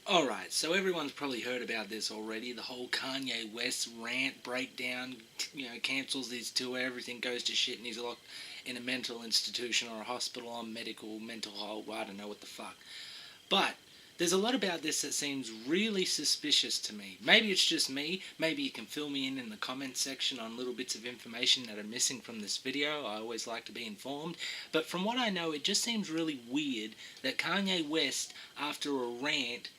Alright, so everyone's probably heard about this already. The whole Kanye West rant breakdown, cancels his tour, everything goes to shit, and he's locked in a mental institution or a hospital on medical, mental hold, I don't know what the fuck. But there's a lot about this that seems really suspicious to me. Maybe it's just me. Maybe you can fill me in the comment section on little bits of information that are missing from this video. I always like to be informed. But from what I know, it just seems really weird that Kanye West, after a rant,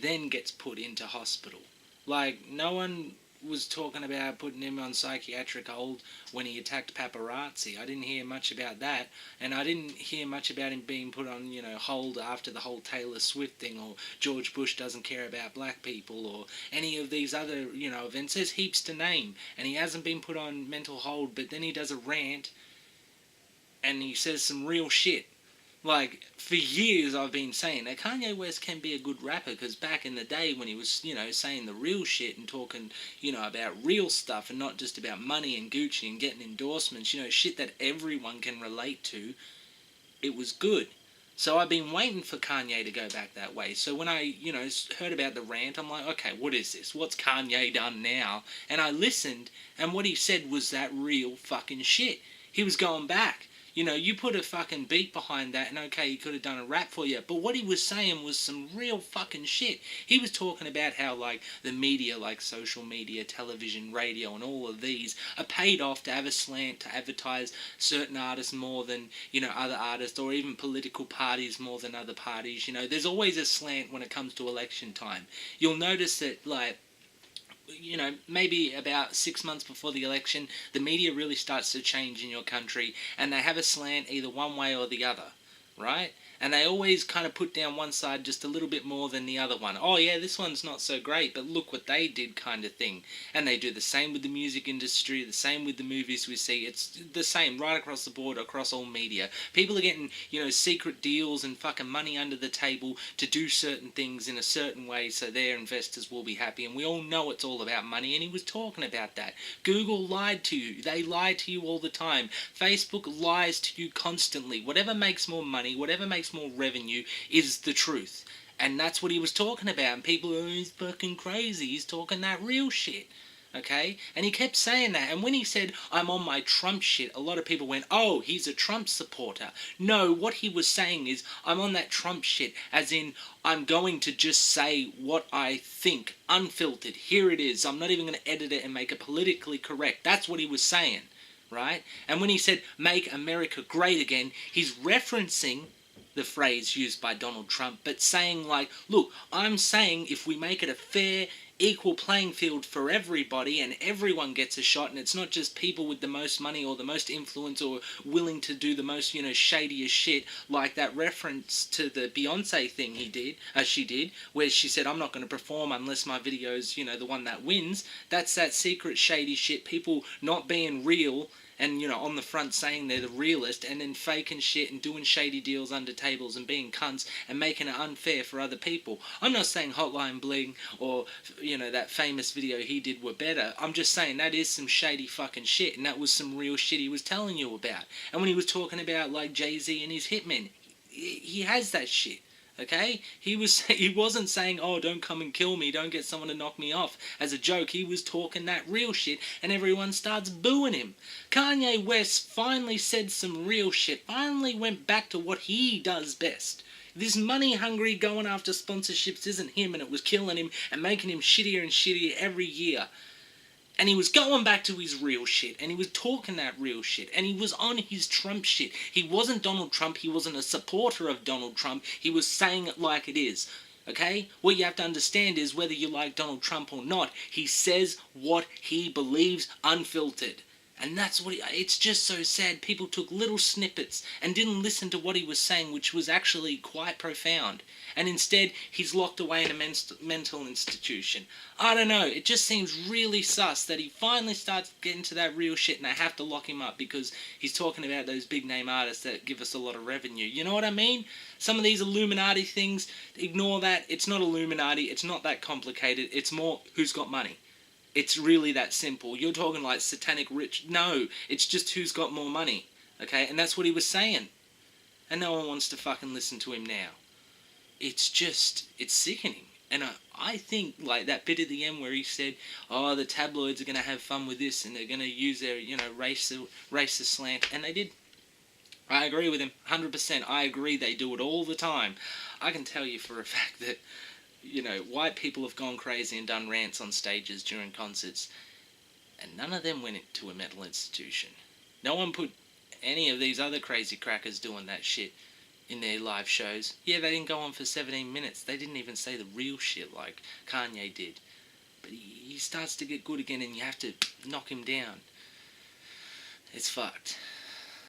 then gets put into hospital. Like, no one was talking about putting him on psychiatric hold when he attacked paparazzi. I didn't hear much about that, and I didn't hear much about him being put on, hold after the whole Taylor Swift thing, or George Bush doesn't care about black people, or any of these other, events. There's heaps to name, and he hasn't been put on mental hold, but then he does a rant, and he says some real shit. Like, for years I've been saying that Kanye West can be a good rapper, because back in the day when he was, saying the real shit and talking, about real stuff and not just about money and Gucci and getting endorsements, shit that everyone can relate to, it was good. So I've been waiting for Kanye to go back that way. So when I, heard about the rant, I'm like, okay, what is this? What's Kanye done now? And I listened, and what he said was that real fucking shit. He was going back. You put a fucking beat behind that and okay, he could have done a rap for you. But what he was saying was some real fucking shit. He was talking about how, like, the media, like social media, television, radio, and all of these are paid off to have a slant to advertise certain artists more than, other artists, or even political parties more than other parties. There's always a slant when it comes to election time. You'll notice that, like, maybe about 6 months before the election, the media really starts to change in your country, and they have a slant either one way or the other, right? And they always kind of put down one side just a little bit more than the other one. Oh yeah, this one's not so great, but look what they did, kind of thing. And they do the same with the music industry, the same with the movies we see. It's the same right across the board, across all media. People are getting, secret deals and fucking money under the table to do certain things in a certain way so their investors will be happy. And we all know it's all about money, and he was talking about that. Google lied to you. They lie to you all the time. Facebook lies to you constantly. Whatever makes more money, whatever makes more revenue is the truth. And that's what he was talking about. And people are, he's fucking crazy. He's talking that real shit. Okay? And he kept saying that. And when he said, I'm on my Trump shit, a lot of people went, oh, he's a Trump supporter. No, what he was saying is, I'm on that Trump shit, as in, I'm going to just say what I think, unfiltered. Here it is. I'm not even going to edit it and make it politically correct. That's what he was saying. Right? And when he said, make America great again, he's referencing the phrase used by Donald Trump, but saying, like, look, I'm saying if we make it a fair, equal playing field for everybody and everyone gets a shot, and it's not just people with the most money or the most influence or willing to do the most, shadiest shit, like that reference to the Beyonce thing she did, where she said, I'm not going to perform unless my video's, the one that wins. That's that secret shady shit, people not being real and, on the front saying they're the realist, and then faking shit and doing shady deals under tables and being cunts and making it unfair for other people. I'm not saying Hotline Bling or, that famous video he did were better. I'm just saying that is some shady fucking shit, and that was some real shit he was telling you about. And when he was talking about, like, Jay-Z and his hitmen, he has that shit. Okay? He wasn't saying, oh, don't come and kill me, don't get someone to knock me off, as a joke. He was talking that real shit, and everyone starts booing him. Kanye West finally said some real shit, finally went back to what he does best. This money hungry going after sponsorships isn't him, and it was killing him and making him shittier and shittier every year. And he was going back to his real shit, and he was talking that real shit, and he was on his Trump shit. He wasn't Donald Trump, he wasn't a supporter of Donald Trump, he was saying it like it is. Okay? What you have to understand is, whether you like Donald Trump or not, he says what he believes, unfiltered. And that's what it's just so sad. People took little snippets and didn't listen to what he was saying, which was actually quite profound. And instead, he's locked away in a mental institution. I don't know, it just seems really sus that he finally starts getting to that real shit, and I have to lock him up because he's talking about those big name artists that give us a lot of revenue. You know what I mean? Some of these Illuminati things, ignore that. It's not Illuminati, it's not that complicated. It's more who's got money. It's really that simple. You're talking like satanic rich. No, it's just who's got more money. Okay? And that's what he was saying. And no one wants to fucking listen to him now. It's sickening. And I think, like, that bit at the end where he said, oh, the tabloids are going to have fun with this and they're going to use their, racist slant. And they did. I agree with him 100%. I agree they do it all the time. I can tell you for a fact that, white people have gone crazy and done rants on stages during concerts, and none of them went to a mental institution. No one put any of these other crazy crackers doing that shit in their live shows. Yeah, they didn't go on for 17 minutes. They didn't even say the real shit like Kanye did. But he starts to get good again and you have to knock him down. It's fucked.